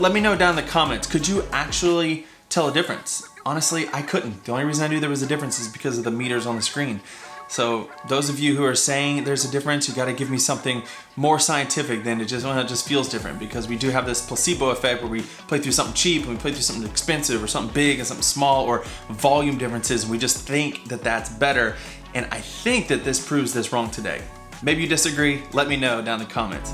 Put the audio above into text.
let me know down in the comments, could you actually tell a difference? Honestly, I couldn't. The only reason I knew there was a difference is because of the meters on the screen. So those of you who are saying there's a difference, you gotta give me something more scientific than it just feels different, because we do have this placebo effect where we play through something cheap and we play through something expensive or something big and something small, or volume differences, and we just think that that's better. And I think that this proves this wrong today. Maybe you disagree, let me know down in the comments.